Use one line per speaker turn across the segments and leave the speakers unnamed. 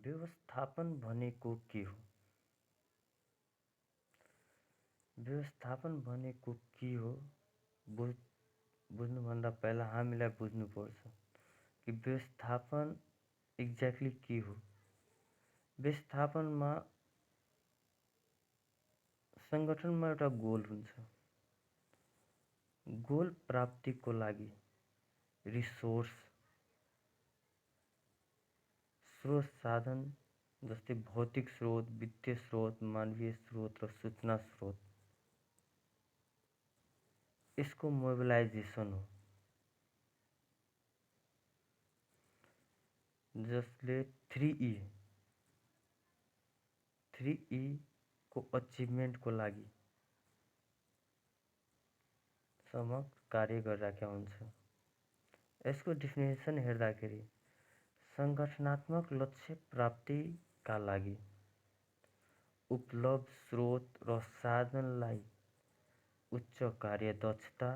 व्यवस्थापन भनेको के हो? व्यवस्थापन भनेको के हो? बुझ बुझ्नुभन्दा पहिला हामीलाई बुझ्नुपर्छ कि व्यवस्थापन एक्ज्याक्टली के हो? व्यवस्थापनमा सङ्गठनमा एउटा गोल हुन्छ। गोल प्राप्तिको लागि रिसोर्स, स्रोत साधन जस्तै भौतिक स्रोत, वित्तीय स्रोत, मानवीय स्रोत र सूचना स्रोत, यसको मोबिलाइजेसन हो, जसले 3E को अचिभमेन्टको लागि समक्ष कार्य गरिरहेका हुन्छ। यसको डेफिनेसन हेर्दाखेरि सङ्गठनात्मक लक्ष्य प्राप्तिका लागि उपलब्ध स्रोत र साधनलाई उच्च कार्यदक्षता,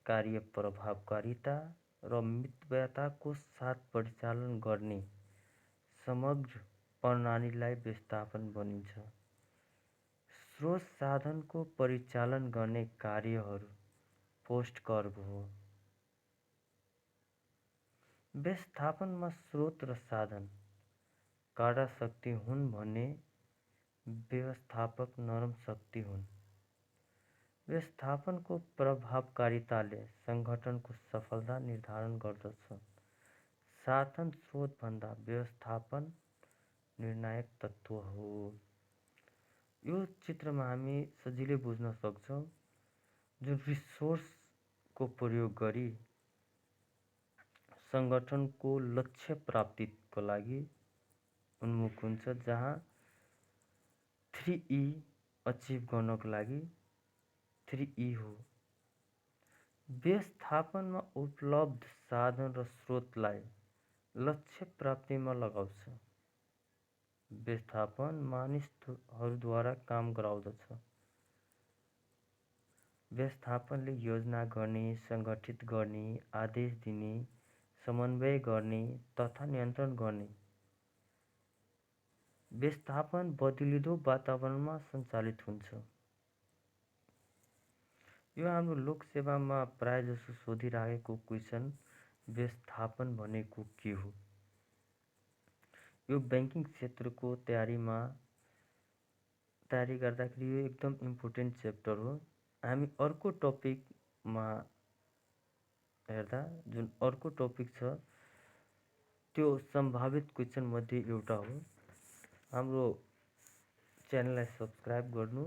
कार्य प्रभावकारिता र मितव्ययताको साथ परिचालन गर्ने समग्र प्रणालीलाई व्यवस्थापन भनिन्छ। स्रोत साधनको परिचालन गर्ने कार्यहरू पोस्ट कर्भ हो। व्यवस्थापनमा स्रोत र साधन कडा शक्ति हुन् भने व्यवस्थापक नरम शक्ति हुन्। व्यवस्थापनको प्रभावकारिताले सङ्गठनको सफलता निर्धारण गर्दछ। साधन स्रोतभन्दा व्यवस्थापन निर्णायक तत्त्व हो। यो चित्रमा हामी सजिलै बुझ्न सक्छौँ। जुन रिसोर्सको प्रयोग गरी सङ्गठनको लक्ष्य प्राप्तिको लागि उन्मुख हुन्छ, जहाँ 3E अचिभ गर्नको लागि 3E हो। व्यवस्थापनमा उपलब्ध साधन र स्रोतलाई लक्ष्य प्राप्तिमा लगाउँछ। व्यवस्थापन मानिसहरूद्वारा काम गराउँदछ। व्यवस्थापनले योजना गर्ने, सङ्गठित गर्ने, आदेश दिने, समन्वय गर्ने तथा नियन्त्रण गर्ने। व्यवस्थापन बदलिँदो वातावरणमा सञ्चालित हुन्छ। यो हाम्रो लोकसेवामा प्रायजसो सोधिरहेको क्वेसन, व्यवस्थापन भनेको के हो? यो ब्याङ्किङ क्षेत्रको तयारी गर्दाखेरि यो एकदम इम्पोर्टेन्ट च्याप्टर हो। हामी अर्को टपिकमा हेर्दा जुन अर्को टपिक छ त्यो सम्भावित क्वेसन मध्ये एउटा हो। हाम्रो च्यानललाई सब्सक्राइब गर्नु।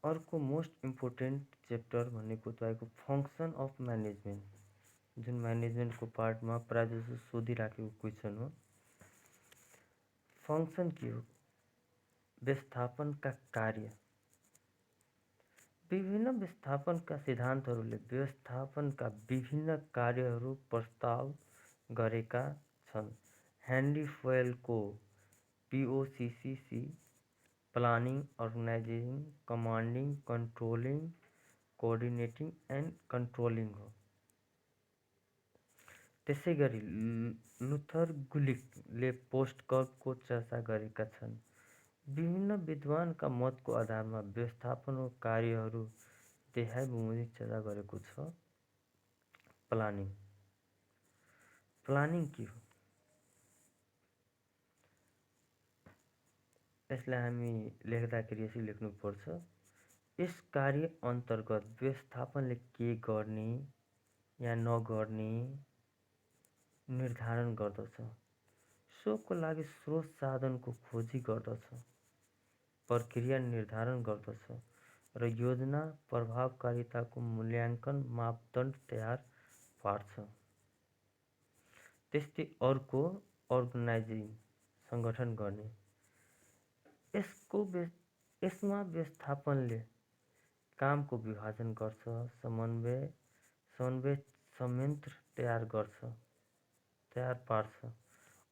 अर्को मोस्ट इम्पोर्टेन्ट च्याप्टर भनेको तपाईँको फङ्सन अफ म्यानेजमेन्ट, जुन म्यानेजमेन्टको पार्टमा प्रायजसो सोधिराखेको क्वेसन हो। फङ्सन के हो? व्यवस्थापनका कार्य। विभिन्न व्यवस्थापनका सिद्धान्तहरूले व्यवस्थापनका विभिन्न कार्यहरू प्रस्ताव गरेका छन्। हेनरी फयलको POCCC planning, organising, commanding, controlling, coordinating and controlling हो। त्यसैगरी लुथर गुलिकले पोस्ट कर्भको चर्चा गरेका छन्। विभिन्न विद्वानका मतको आधारमा व्यवस्थापनको कार्यहरू देखाइ चर्चा गरेको छ। प्लानिङ। प्लानिङ के हो? यसलाई हामी लेख्दाखेरि यसरी लेख्नुपर्छ। यस कार्य अन्तर्गत व्यवस्थापनले के गर्ने या नगर्ने निर्धारण गर्दछ। सोको लागि स्रोत साधनको खोजी गर्दछ, प्रक्रिया निर्धारण गर्दछ र योजना प्रभावकारिताको मूल्याङ्कन मापदण्ड तयार पार्छ। त्यस्तै अर्को अर्गनाइजिङ, सङ्गठन गर्ने। यसमा व्यवस्थापनले कामको विभाजन गर्छ, समन्वय संयन्त्र तयार पार्छ,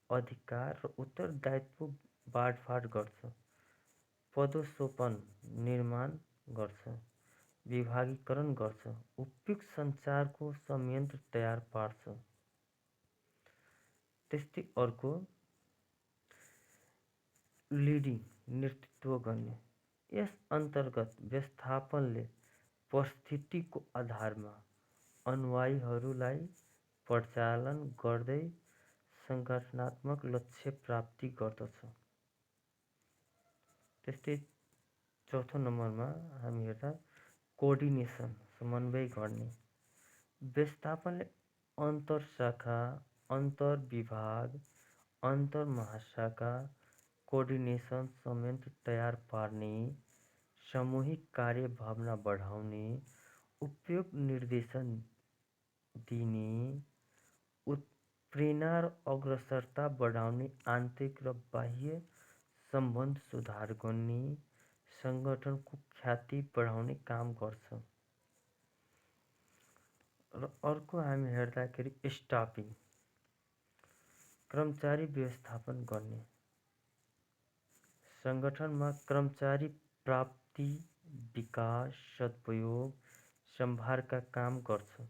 अधिकार र उत्तरदायित्व बाँडफाँड गर्छ, पदोन्नति निर्माण गर्छ, विभागीकरण गर्छ, उपयुक्त सञ्चारको संयन्त्र तयार पार्छ। त्यस्तै अर्को लिडिङ नेतृत्व गर्ने। यस अन्तर्गत व्यवस्थापनले परिस्थितिको आधारमा अनुयायीहरूलाई परिचालन गर्दै सङ्गठनात्मक लक्ष्य प्राप्ति गर्दछ। त्यस्तै चौथो नम्बरमा हामी हेर्दा कोअर्डिनेसन समन्वय गर्ने। व्यवस्थापनले अन्तरशाखा, अन्तर्विभाग, अन्तर्महाशाखा कोअर्डिनेसन संयन्त्र तयार पार्ने, सामूहिक कार्य भावना बढाउने, उपयोग निर्देशन दिने, उत्प्रेरणा र अग्रसरता बढाउने, आन्तरिक र बाह्य सम्बन्ध सुधार गर्ने, सङ्गठनको ख्याति बढाउने काम गर्छ। र अर्को हामी हेर्दाखेरि स्टाफिङ कर्मचारी व्यवस्थापन गर्ने। सङ्गठनमा कर्मचारी प्राप्ति, विकास, सदुपयोग, सम्भारका काम गर्छ।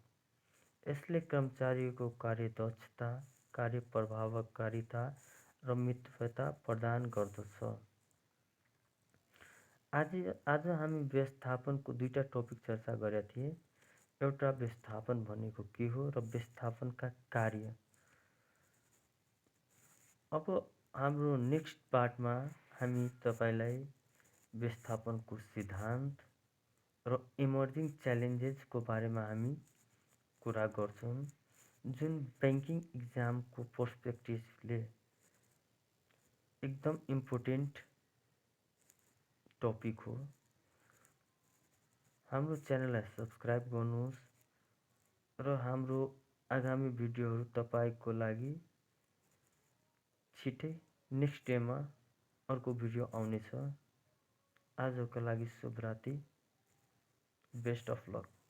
यसले कर्मचारीको कार्यदक्षता, कार्य प्रभावकारिता र मित्रता प्रदान गर्दछ। आज हामी व्यवस्थापनको दुईटा टपिक चर्चा गरेका थिए। एउटा व्यवस्थापन भनेको के हो र व्यवस्थापनका कार्य। अब हाम्रो नेक्स्ट पार्टमा हामी तपाईँलाई व्यवस्थापनको सिद्धान्त र इमर्जिङ च्यालेन्जेसको बारेमा हामी कुरा गर्छौँ, जुन ब्याङ्किङ इक्जामको पर्सपेक्टिभले एकदम इम्पोर्टेन्ट टपिक हो। हाम्रो च्यानललाई सब्सक्राइब गर्नुहोस् र हाम्रो आगामी भिडियोहरू तपाईँको लागि छिटै नेक्स्ट डेमा अर्को भिडियो आउनेछ। आजको लागि शुभरात्रि। Best of lock.